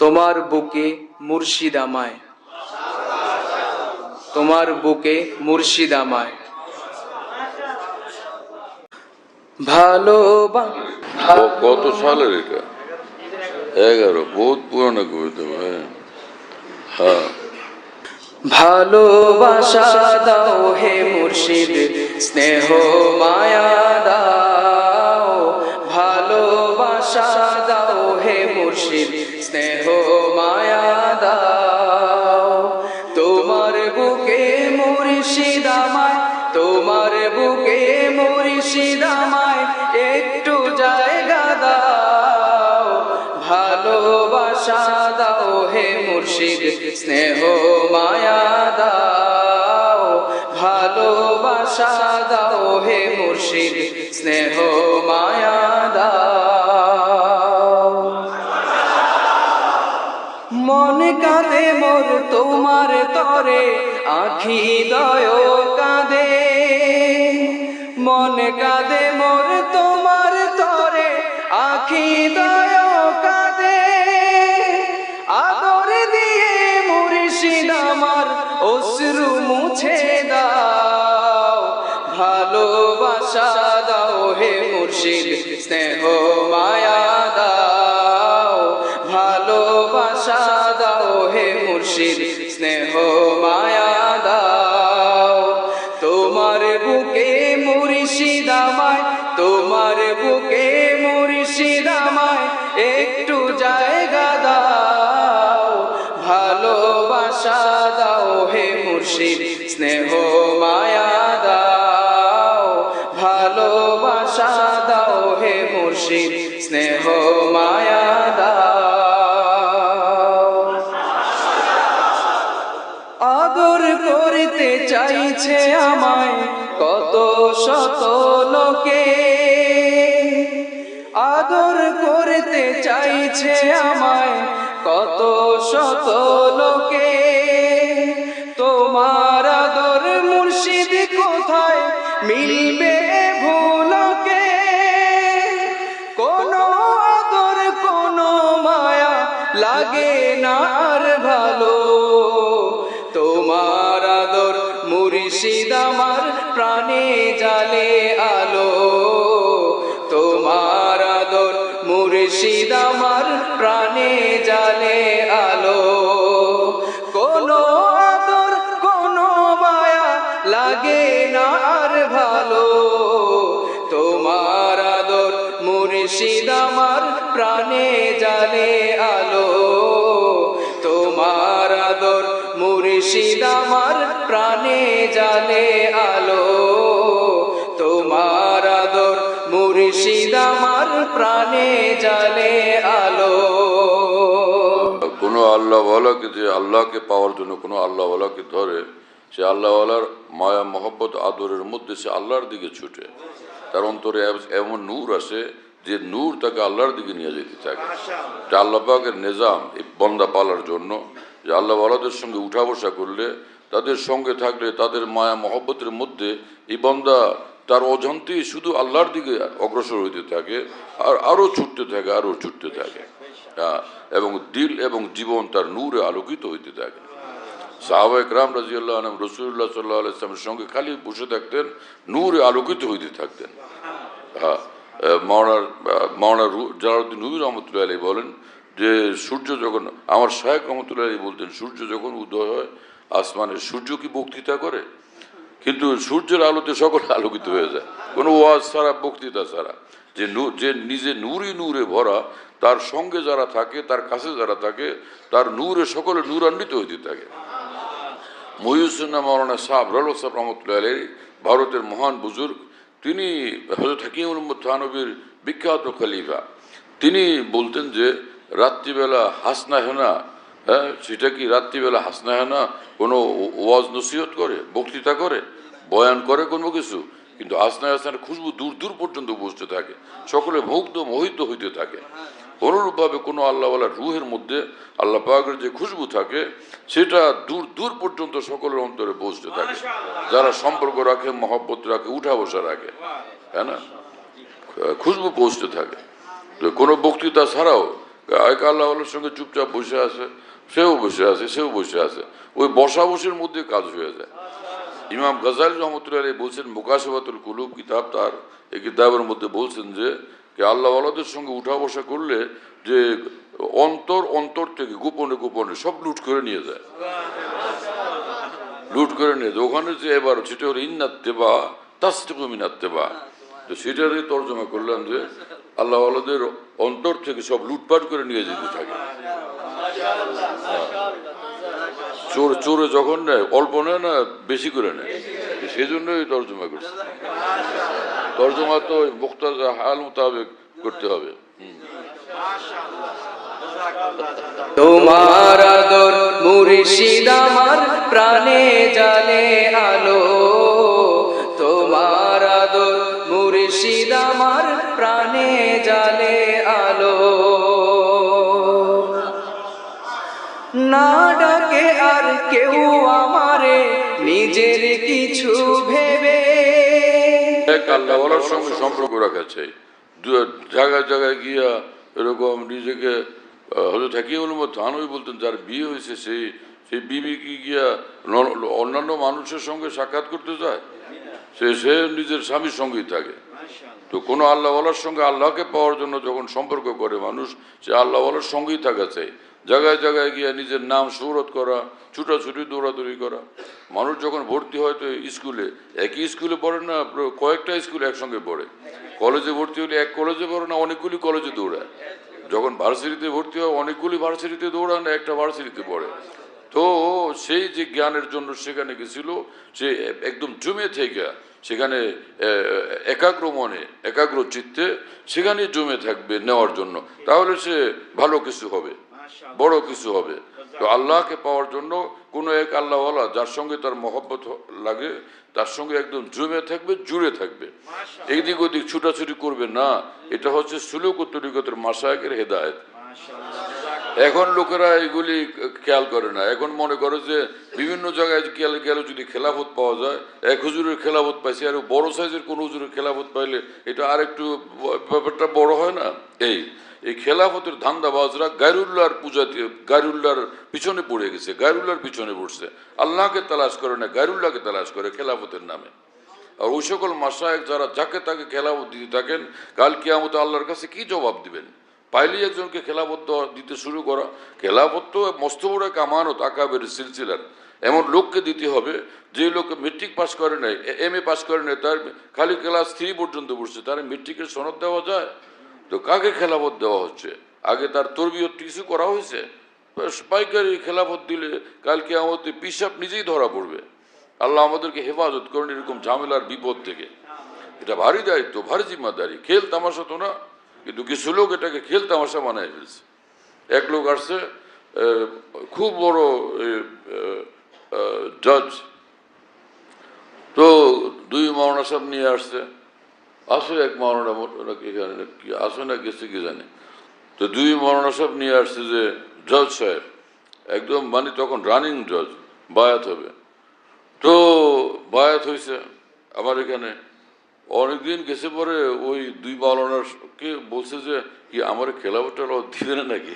তোমার বুকে মুর্শিদ আমায়, তোমার বুকে মুর্শিদ আমায় কত সালের এটা? 11। বহুত পুরানো কবিতা ভাই। হ্যাঁ, ভালোবাসা দাও হে মুর্শিদ, স্নেহ মায়া দাও। ভালোবাসা দাও হে মুর্শিদ, স্নেহ মায়া দাও। তোমার বুকে মুর্শিদ আমায়, তোমার বুকে মুর্শিদ আমায় একটু জায়গা দাও। ভালোবাসা দাও হে মুর্শিদ, স্নেহ মায়া দাও। ভালোবাসা দাও হে মুর্শিদ, স্নেহ মায়া দাও। মন কাঁদে মোর তোমার তরে, আখি দয় কাঁদে। মন কাঁদে মোর তোমার তরে, আখি দয় কাঁদে। আদর দিয়ে মুর্শিদ আমার অশ্রু মুছে দাও। ভালোবাসা দাও হে মুর্শিদ, স্নেহ মায়া দাও। ভালোবাসা দাও হে মুর্শিদ, স্নেহ মায়া দাও। তোমার বুকে মুর্শিদ আমায়, তোমার বুকে মুর্শিদ আমায় একটু জায়গা দাও। ভালোবাসা দাও হে মুর্শিদ, স্নেহ মায়া দাও। ভালোবাসা দাও হে মুর্শিদ, স্নেহ মায়া দাও। আদর করতে চাইছে আমায় কত শত লোকে, আদর করতে চাইছে আমায় কত শত লোকে। তোমার আদর মুর্শিদ কোথায় মিলবে ভুলকে? কোনো আদর কোনো মায়া লাগে না আর ভালো। তোমার আদর মুর্শিদ আমার প্রাণে জালে আলো। তোমার আদর মুর্শিদ আমার প্রাণে জালে আলো। কোনো আদর কোনো মায়া লাগে না আর ভালো। তোমার আদর মুর্শিদ আমার প্রাণে জালে আলো। তোমার আদর মুর্শিদ আমার প্রাণে জালে আলো। তোমার আদর মুর্শিদ আমার প্রাণে জালে আলো। কোনো আল্লাহওয়ালাকে, যে আল্লাহকে পাওয়ার জন্য কোনো আল্লাহওয়ালাকে ধরে, সে আল্লাহওয়ালার মায়া মহব্বত আদরের মধ্যে সে আল্লাহর দিকে ছুটে। তার অন্তরে এমন নূর আসে যে নূর তাকে আল্লাহর দিকে নিয়ে যেতে থাকে। এটা আল্লাহ পাকের নিজাম এই বন্দা পালার জন্য, যে আল্লাহওয়ালাদের সঙ্গে উঠা বসা করলে, তাদের সঙ্গে থাকলে, তাদের মায়া মহব্বতের মধ্যে এই বন্দা তার অজান্তেই শুধু আল্লাহর দিকে অগ্রসর হইতে থাকে, আর আরও ছুটতে থাকে, আরও ছুটতে থাকে। এবং দিল এবং জীবন তার নূরে আলোকিত হইতে থাকে। সাহাবা একরাম রাদিয়াল্লাহু আনহুম রাসূলুল্লাহ সাল্লাল্লাহু আলাইহি ওয়াসাল্লামের সঙ্গে খালি বসে থাকতেন, নূরে আলোকিত হইতে থাকতেন। মাওলানা জালালউদ্দিন রুমি রহমতুল্লাহ আলাইহি বলেন যে সূর্য যখন, আমার শায়েখ রহমতুল্লাহ আলাইহি বলতেন, সূর্য যখন উদয় হয় আসমানে, সূর্য কি বক্তৃতা করে? কিন্তু সূর্যের আলোতে সকলে আলোকিত হয়ে যায়, কোনো ওয়াজ ছাড়া, বক্তৃতা ছাড়া। যে নিজে নূরে নূরে ভরা, তার সঙ্গে যারা থাকে, তার কাছে যারা থাকে, তার নূরে সকলে নূরান্বিত হইতে থাকে। মহিউসুন্নাহ মাওলানা সাহেব রহমতুল্লাহ সাহেব রহমতুল্লাহ আলাইহি, ভারতের মহান বুজুর্গ, তিনি হযরত হাকিমুল উম্মত থানবীর বিখ্যাত খলিফা। তিনি বলতেন যে রাত্রিবেলা হাসনা হেনা, সেটা কি রাত্রিবেলা হাসনা হেনা কোনো ওয়াজ নসিহত করে, বক্তৃতা করে, বয়ান করে কোনো কিছু? কিন্তু হাসনা হাসনার খুশবু দূর দূর পর্যন্ত বসতে থাকে, সকলে মুগ্ধ মোহিত হইতে থাকে। অনুরূপভাবে কোনো আল্লাহওয়ালার রুহের মধ্যে আল্লাহ পাকের যে খুশবু থাকে, সেটা দূর দূর পর্যন্ত সকলের অন্তরে বসতে থাকে। যারা সম্পর্ক রাখে, মহব্বত রাখে, উঠা বসা রাখে, হ্যাঁ না, খুশবু পৌঁছতে থাকে। কোনো বক্তৃতা ছাড়াও এক আল্লাহর সঙ্গে চুপচাপ বসে আছে, সেও বসে আছে, সেও বসে আছে, ওই বসা বসের মধ্যে কাজ হয়ে যায়। ইমাম গাজালি রহমতুল্লাহ আলাইহি বলছেন, মুকাশাফাতুল কুলুব কিতাব, তার এই কিতাবের মধ্যে বলছেন যে আল্লাহ ওয়ালাদের সঙ্গে উঠা বসা করলে যে অন্তর অন্তর থেকে গোপনে গোপনে সব লুট করে নিয়ে যায়, লুট করে নিয়ে যায়। ওখানে যে এবার সেটা হলো ইন্নাত্তেবা তাসদিকু মিনাত্তেবা, তো সেটারই তর্জমা করলাম যে আল্লাহ ওয়ালাদের অন্তর থেকে সব লুটপাট করে নিয়ে যেতে থাকে। চোরে যখন নেয় অল্প নেয় না, বেশি করে নেয়, সেজন্যই তর্জমা করছে। তর্জমা তো মুক্তাজা হাল মোতাবেক করতে হবে। তোমার আদর মুর্শিদ আমার প্রাণে জানে আলো, তোমার আদর মুর্শিদ আমার প্রাণে জানে আলো। না ডাকে আর কেউ আমারে নিজের কিছু ভেবে, এক আল্লাহওয়ালার সঙ্গে সম্পর্ক রাখা চাই। জায়গায় জায়গায় গিয়া এরকম নিজেকে হয়তো থাকিয়ে বলবো থানই বলতেন, যার বিয়ে হয়েছে সেই বিবি কি গিয়া অন্যান্য মানুষের সঙ্গে সাক্ষাৎ করতে যায়? সে নিজের স্বামীর সঙ্গেই থাকে। তো কোনো আল্লাহওয়ালার সঙ্গে আল্লাহকে পাওয়ার জন্য যখন সম্পর্ক করে মানুষ, সে আল্লাহওয়ালার সঙ্গেই থাকা চাই। জায়গায় জায়গায় গিয়া নিজের নাম সুরত করা, ছুটাছুটি দৌড়াদৌড়ি করা। মানুষ যখন ভর্তি হয় তো স্কুলে, একই স্কুলে পড়ে না, কয়েকটা স্কুলে একসঙ্গে পড়ে। কলেজে ভর্তি হলে এক কলেজে পড়ে না, অনেকগুলি কলেজে দৌড়ায়। যখন ভার্সিটিতে ভর্তি হয় অনেকগুলি ভার্সিটিতে দৌড়ায় না, একটা ভার্সিটিতে পড়ে। তো সেই যে জ্ঞানের জন্য সেখানে গেছিল, সে একদম জমে থেকে সেখানে একাগ্র মনে একাগ্র চিত্তে সেখানে জমে থাকবে নেওয়ার জন্য, তাহলে সে ভালো কিছু হবে, বড় কিছু হবে। তো আল্লাহকে পাওয়ার জন্য কোনো এক আল্লাহওয়ালা যার সঙ্গে তার মহব্বত লাগে, তার সঙ্গে একদম জমে থাকবে, জুড়ে থাকবে, এইদিক ওদিক ছুটাছুটি করবে না। এটা হচ্ছে সুলুক ও তরিকতের মাশায়েখের হেদায়েত। এখন লোকেরা এগুলি খেয়াল করে না। এখন মনে করে যে বিভিন্ন জায়গায় গেলে যদি খেলাফত পাওয়া যায়, এক হুজুরের খেলাফত পাইছে, আর বড় সাইজের কোন হুজুরের খেলাফত পাইলে এটা আর একটু ব্যাপারটা বড় হয় না। এই খেলাফতের ধান্দাবাজরা গায়রুল্লাহর পূজা দিয়ে গায়রুল্লাহর পিছনে পড়ে গেছে, গায়রুল্লাহর পিছনে পড়ছে। আল্লাহকে তালাশ করে না, গায়রুল্লাহকে তালাশ করে খেলাফতের নামে। আর ওই সকল মাশায়েখ যারা যাকে তাকে খেলাফত দিতে থাকেন, কাল কিয়ামতে আল্লাহর কাছে কি জবাব দিবেন? পাইলেই একজনকে খেলাফত দিতে শুরু করা। খেলাফত তো মস্ত বড় এক আমানত আকাবের সিলসিলার। এমন লোককে দিতে হবে যে লোক মেট্রিক পাস করে নাই, MA পাস করে নাই, তার খালি ক্লাস 3 পর্যন্ত পড়ছে, তার মেট্রিকের সনদ দেওয়া যায়? তো কাকে খেলাফত দেওয়া হচ্ছে? আগে তার তরবিয়ত কিছু করা হয়েছে? পাইকারি খেলাফত দিলে কাল কিয়ামতে পিশাব নিজেই ধরা পড়বে। আল্লাহ আমাদেরকে হেফাজত করেন এরকম ঝামেলার বিপদ থেকে। এটা ভারী দায়িত্ব, ভারী জিম্মাদারি। খেল তামাশা তো না, কিন্তু কিছু লোক এটাকে খেল তামাশা বানায় ফেলছে। এক লোক আসছে, খুব বড় জজ, তো 2 মাওলানা সাহেব নিয়ে আসছে। আসে এক মাওলানা আসে না গেছে কি জানে, তো 2 মাওলানা সাহেব নিয়ে আসছে যে জজ সাহেব একদম মানে তখন রানিং জজ, বায়াত হবে। তো বায়াত হয়েছে আমার এখানে অনেকদিন গেছে পরে ওই 2 মাওলানাকে বলছে যে কি আমার খেলাফত টেলাফত দিবে না নাকি?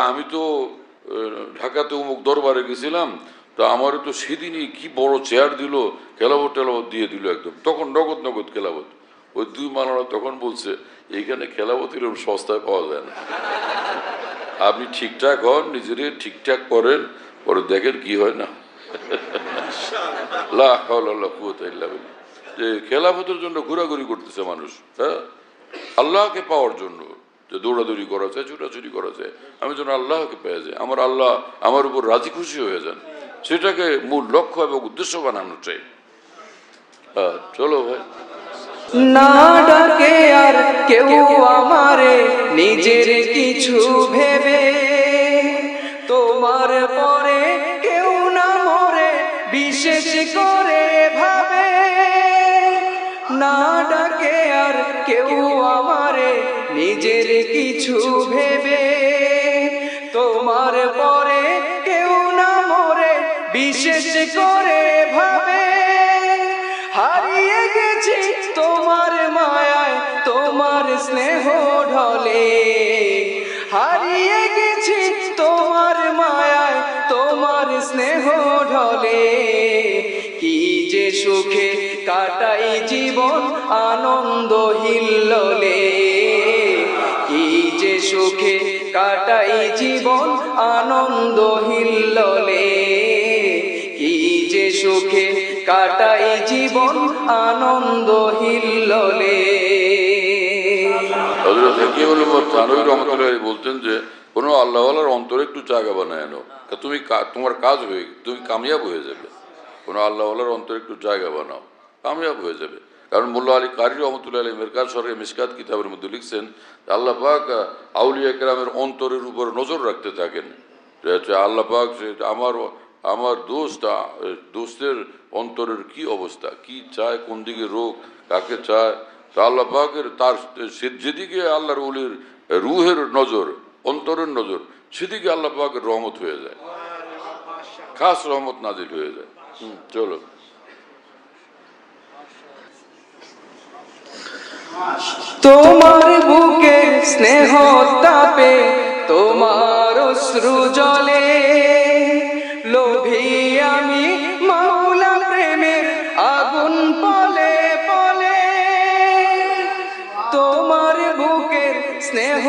আমি তো ঢাকাতে অমুক দরবারে গেছিলাম, তো আমারও তো সেদিনই কি বড় চেয়ার দিল, খেলাফত টেলাফত দিয়ে দিল একদম, তখন নগদ নগদ খেলাফত। ওই 2 মাওলানা তখন বলছে এইখানে খেলাফত এরকম সস্তায় পাওয়া যায় না, আপনি ঠিকঠাক হন, নিজেরে ঠিকঠাক করেন, পরে দেখেন কি হয় না। যে খেলাফতের জন্য ঘোরাঘুরি করতেছে মানুষ, হ্যাঁ, আল্লাহকে পাওয়ার জন্য যে দৌড়াদৌড়ি করা যায়, ছুটাছুটি করা যায়, আমি যেন আল্লাহকে পেয়ে যাই, আমার আল্লাহ আমার উপর রাজি খুশি হয়ে যান, সেটাকে মূল লক্ষ্য এবং উদ্দেশ্য বানানো চাই। চলো ভাই। না ডাকে আর কেউ আমারে নিজের কিছু ভেবে, তোমার পরে কেউ না মরে বিশেষ করে ভাবে। না ডাকে আর কেউ আমারে নিজের কিছু ভেবে, তোমার পরে কেউ না মরে বিশেষ করে ভাবে। হারিয়ে গেছি তোমার মায়ায়, তোমার স্নেহ ঢলে, হারিয়ে গেছি তোমার মায়ায় তোমার স্নেহ ঢলে। কি যে সুখে কাটাই জীবন আনন্দ হিল্লোলে, কি যে সুখে কাটাই জীবন আনন্দ হিল্লোলে, কি যে সুখে কাটাই জীবন আনন্দ হিল্লোলে। হযরত হাকিমুল উম্মত থানভী রহমাতুল্লাহি বলতেন যে কোনো আল্লাহওয়ালার অন্তরে একটু জায়গা বানায় নাও, তুমি তোমার কাজ হয়ে তুমি কামিয়াব হয়ে যাবে। কোনো আল্লাহওয়ালার অন্তরে একটু জায়গা বানাও, কামিয়াব হয়ে যাবে। কারণ মোল্লা আলী কারি রহমতুল্লাহ আলী মেরকাত শরহে মিশকাত কিতাবের মধ্যে লিখছেন আল্লাহ পাক আউলিয়া কেরামের অন্তরের উপর নজর রাখতে থাকেন। আল্লাহ পাক আমার দোস্তের অন্তরের কি অবস্থা, কি চায়, কোন দিকে রোগ, কাকে চায়। তা আল্লাহ পাকের তার যেদিকে আল্লাহর ওলির রুহের নজর, অন্তরের নজর, সেদিকে আল্লাহ পাকের রহমত হয়ে যায়, খাস রহমত নাজিল হয়ে যায়। চলো। তোমার বুকে স্নেহ তাপে তোমার অশ্রু জলে, লোভী আমি মাওলা প্রেমের আগুন পলে পলে। তোমার বুকের স্নেহ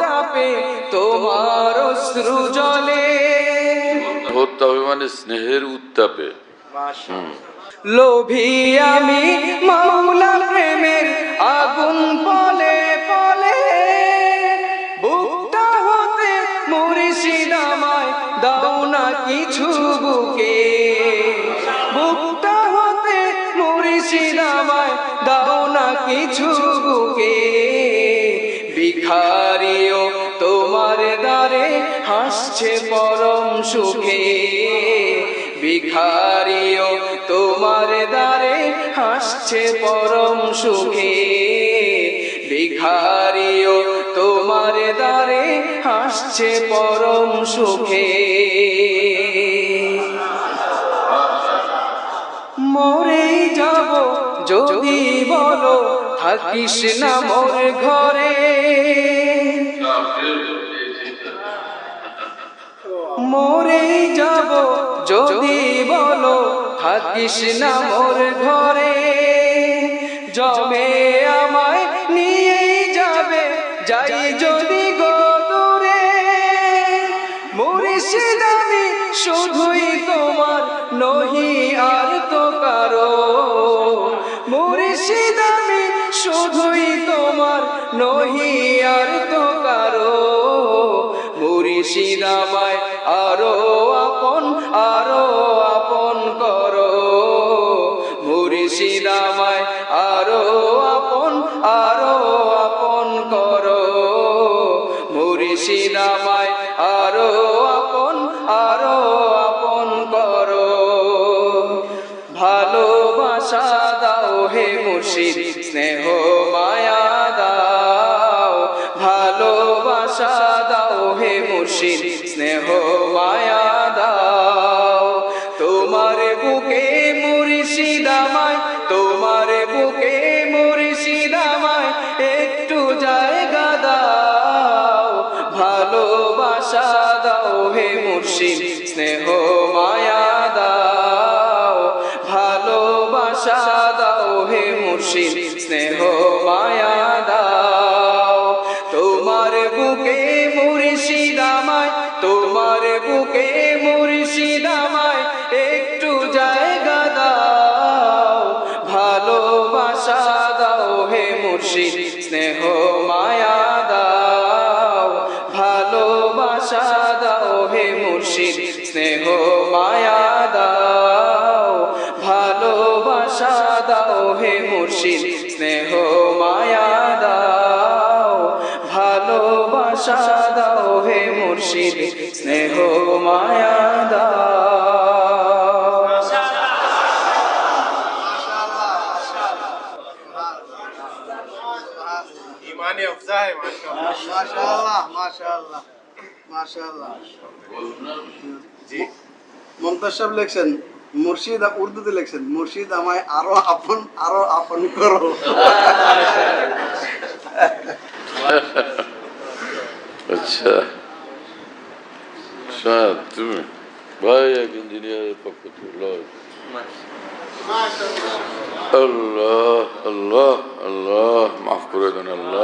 তাপে তোমার অশ্রু জলে, হত্যা মানে স্নেহের উত্তাপে। লোভী আমি মাওলা প্রেমের আগুন পলে পলে। বুকটা হতে মুর্শিদ আমায় দাও না কিছু বুকে, বুকটা হতে মুর্শিদ আমায় দাও না কিছু বুকে। ভিখারিও তোমার দ্বারে হাসছে পরম সুখে, ভিখারিও তোমার দ্বারে হাসছে পরম সুখে, ভিখারিও তোমার দ্বারে হাসছে পরম সুখে। মরেই যাব যদি বলো থাকিস না মোর ঘরে, মরেই যাব যদি বলো থাকিস না মোর ঘরে। জমে আমায় নিয়েই যাবে যাই যদি গো দূরে, মুর্শিদ আমি শুধুই তোমার নহি আর তো কারো, মুর্শিদ আমি শুধুই তোমার নহি আর তো কারো। মুর্শিদ আমায় আরো আপন করো, মুর্শিদ আমায় আরো আপন করো, মুর্শিদ আমায় আরো আপন করো। ভালোবাসা দাও হে মুর্শিদ স্নেহ মায়া দাও, ভালোবাসা দাও হে মুর্শিদ স্নেহ মায়া দাও। তোমার বুকে মুর্শিদ আমায়, তোমার বুকে মুর্শিদ আমায় একটু জায়গা দাও। ভালোবাসা দাও হে মুর্শিদ স্নেহ মায়া দাও, ভালোবাসা দাও হে মুর্শিদ স্নেহ মায়া দাও। তোমার বুকে মুর্শিদ আমায়, তোমার বুকে মুর্শিদ আমায় একটু জায়গা দাও। ভালোবাসা দাও হে মুর্শিদ স্নেহ মায়া দাও, ভালোবাসা দাও হে মুর্শিদ স্নেহ মায়া দাও, ভালোবাসা দাও হে মুর্শিদ স্নেহ মায়া দাও, ভালোবাসা দাও হে মুর্শিদ স্নেহ মায়া দাও। ইমানে আফজায় মাশাআল্লাহ মাশাআল্লাহ মাশাআল্লাহ। জি মমতাজ সাহেব লেখছেন মুর্শিদ, উর্দুতে লেখছেন মুর্শিদ আমায় আরো আপন করো। আচ্ছা সাদ তুমি ভাই এক ইঞ্জিনিয়ারের পক্ষ থেকে লজ আল্লাহ আল্লাহ আল্লাহ মাফ করে দেন আল্লাহ